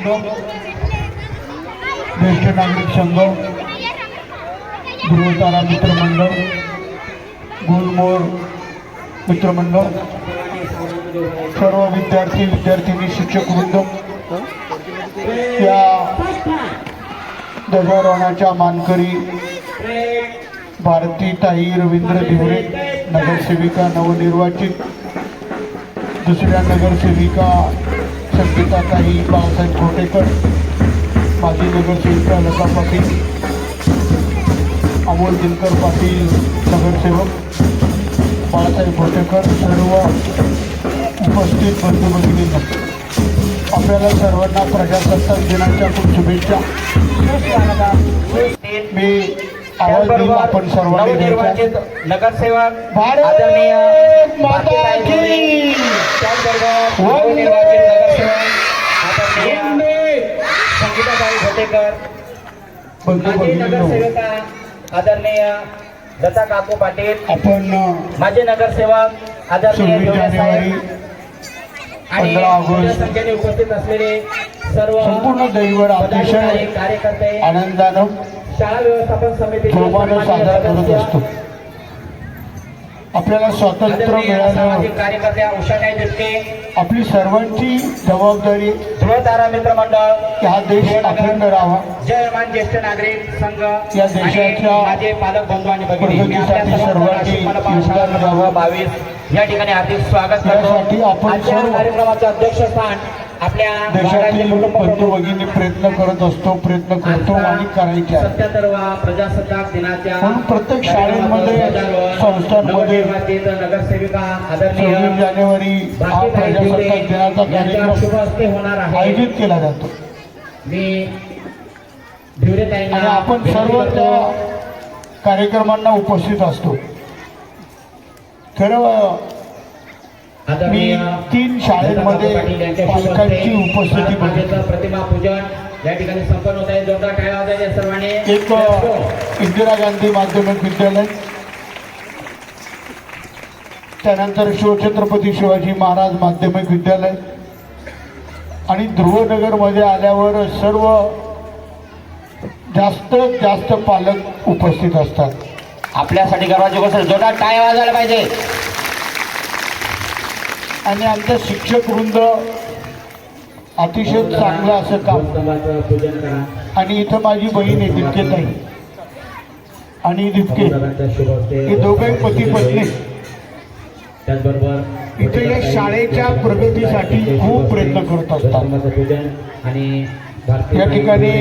ज्येष्ठ नागरिक संघ, ध्रुवतारा मित्रमंडळ, गुलमोहर मित्रमंडळ, सर्व विद्यार्थी विद्यार्थिनी शिक्षक वृंद, या ध्वजारोहणाच्या मानकरी भारतीताई रवींद्र धिवरे नगरसेविका नवनिर्वाचित, दुसऱ्या नगरसेविका संगीताताई बाळासाहेब घोटेकर, माजी नगरसेविका लता पाटील, अमोल दिनकर पाटील नगरसेवक बाळासाहेब घोटेकर, सर्व उपस्थित बंधू भगिनींना आपल्याला सर्वांना प्रजासत्ताक दिनाच्या खूप शुभेच्छा. मी आवाज देऊन आपण सर्वांनी नगरसेवक आदरणीय संगीताताई घोटेकर, माजी नगरसेविका आदरणीय लता काकू पाटील, आपण माजी नगरसेवक आदरणीय 26 जानेवारी आणि 15 ऑगस्ट संख्येने उपस्थित असलेले सर्व संपूर्ण दैवड अतिशय कार्यकर्ते आनंदानं शाळा व्यवस्थापन समिती जोमानं साजरा करत असतो. आपल्याला स्वातंत्र्य मिळालं, कार्यकर्त्या उषाताई दिपके, आपली सर्वांची जबाबदारी ध्रुवतारा मित्रमंडळ की हा देश अखंड राहावा, जयमान ज्येष्ठ नागरिक संघ या देशाच्या माझे पालक बंधू आणि भगिनी, मी आपल्या प्रगतीसाठी सर्वांनी योगदान द्यावं. 22 या ठिकाणी हार्दिक स्वागत करतो. यासाठी आपण आजच्या सर्व कार्यक्रमाचं अध्यक्षस्थान आपल्या देशातील बंधू भगिनी प्रयत्न करत असतो, प्रयत्न करतो आणि करायचे आहे. 77वा प्रजासत्ताक दिनाच्या म्हणून प्रत्येक शाळेमध्ये, संस्थांमध्ये नगरसेविका 26 जानेवारी हा प्रजासत्ताक दिनाचा कार्यक्रम शुभ हस्ते होणार आहे. आयोजित केला जातो मी धिवरेताईंना आणि आपण सर्व त्या कार्यक्रमांना उपस्थित असतो. खरं मी 3 शाळेमध्ये पालकांची उपस्थिती बघितली. प्रतिमा पूजन या ठिकाणी संपन्न होत आहे. जोरदार टाळ्या वाजवायच्या सर्वांनी. एक इंदिरा गांधी माध्यमिक विद्यालय, त्यानंतर शिवछत्रपती शिवाजी महाराज माध्यमिक विद्यालय आणि ध्रुवनगरमध्ये आल्यावर सर्व जास्त पालक उपस्थित असतात. आपल्यासाठी गर्वाची गोष्ट, जोरदार टाळ्या वाजवायला पाहिजे. आणि आमचं शिक्षक वृंद अतिशय चांगलं असं काम. आणि इथं माझी बहीण आहे दिपकेताई आणि दिपके, हे दोघंही पती पत्नी. त्याचबरोबर इथे या शाळेच्या प्रगतीसाठी खूप प्रयत्न करत असतात. आणि या ठिकाणी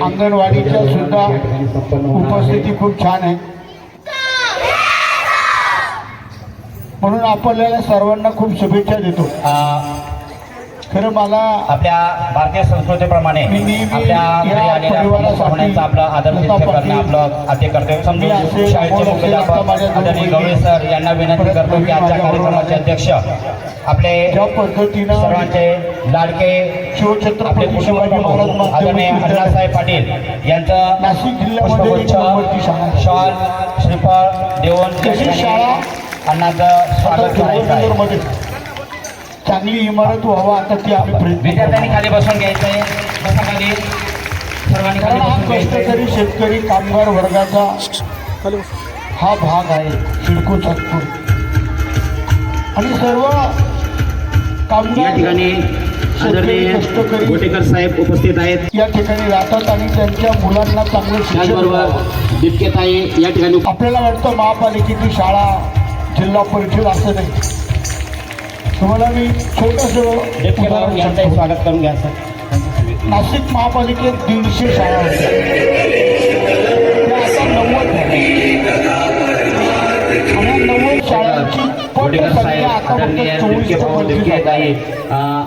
अंगणवाडीच्या सुद्धा उपस्थिती खूप छान आहे. म्हणून आपल्याला सर्वांना खूप शुभेच्छा देतो. खरं मला आपल्या भारतीय संस्कृतीप्रमाणे आपल्या घरी आलेल्या पाहुण्यांचा आपलं आदर करणं आपलं आद्य कर्तव्य समजून शाळेचे मुख्याध्यापक आदरणीय गवळे सर यांना विनंती करतो की आजच्या कार्यक्रमाचे अध्यक्ष आपले ज्या पद्धतीनं सर्वांचे लाडके शिवछत्रपती शिवाजी महाराज आदरणीय अण्णासाहेब पाटील यांचं नाशिक जिल्ह्यामध्ये शॉल श्रीफळ देऊन शाळा अण्णाचं स्वागत करायचं आहे. मध्ये चांगली इमारत व्हावा, आता ती आम्ही प्रयत्न विद्यार्थ्यांनी खाली बसून घ्यायचंय. बसा खाली, सर्वांनी खाली हा बसून घ्यायचंय. कष्टकरी शेतकरी कामगार वर्गाचा हा भाग आहे सिडको सातपूर. आणि सर्व या कामगार ठिकाणी आदरणीय कष्टकरी गोटेकर साहेब उपस्थित आहेत. या ठिकाणी राहतात आणि त्यांच्या मुलांना चांगलं शिक्षण त्याचबरोबर द्यावं. दिपकेताई या ठिकाणी आपल्याला वाटतं महापालिकेची शाळा, जिल्हा परिषद असं नाही. तुम्हाला मी छोटंसं उदाहरण यांचंही सांगतो. स्वागत करून घ्या सर. नाशिक महापालिकेत 150 शाळा होत्या, त्या आता 90 झाल्या. आणि 90 शाळांची गोटेकर संख्या साहेब आता फक्त आदरणीय 24 ते 25 दिपकेताई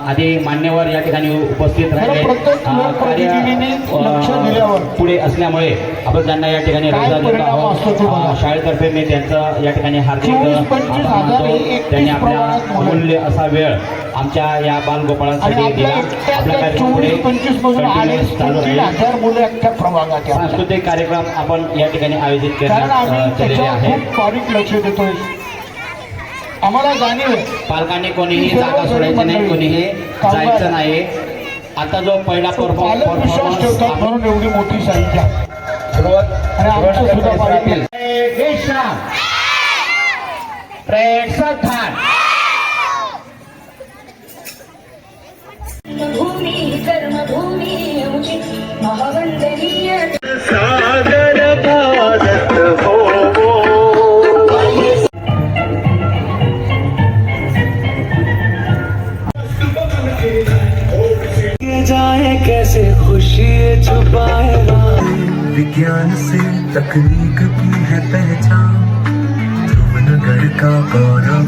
आधी मान्यवर या ठिकाणी उपस्थित राहिले. प्रत्येक लोकप्रतिनिधीने लक्ष दिल्यावर पुढे असल्यामुळे आपण त्यांना या ठिकाणी काय रजा देत परिणाम असतो तो बघा. आहोत. शाळेतर्फे मी त्यांचं या ठिकाणी हार्दिक 24-25 आभार हजार मानतो. हे 31 त्यांनी आपल्या प्रमाणात मुलं. अमूल्य असा वेळ आमच्या या आणि बालगोपाळांसाठी आपल्या दिला. एकट्या आपल्या कार्यक्रम पुढे 24-25 मधून आले continuous चालू राहील. 3,000 मुलं एकट्या प्रभागात आहे. सांस्कृतिक कार्यक्रम आपण या ठिकाणी आयोजित कारण आम्ही केलेले त्याच्यावर आहे. खूप बारीक लक्ष देतोय. आम्हाला जाणीव आहे पालकांनी कोणीही जागा सोडायची नाही, कोणीही जायचं नाही. आता जो पहिला पालक विश्वास ठेवतात म्हणून एवढी मोठी संख्या आणि आमचं सुद्धा पाहिजे भूमी कर्मभूमी आमची महावंदनीय सागर भारत हो जाए कैसे खुशी छुपाए विज्ञान से तकनीक की है पहचान ध्रुवनगर का गौरव।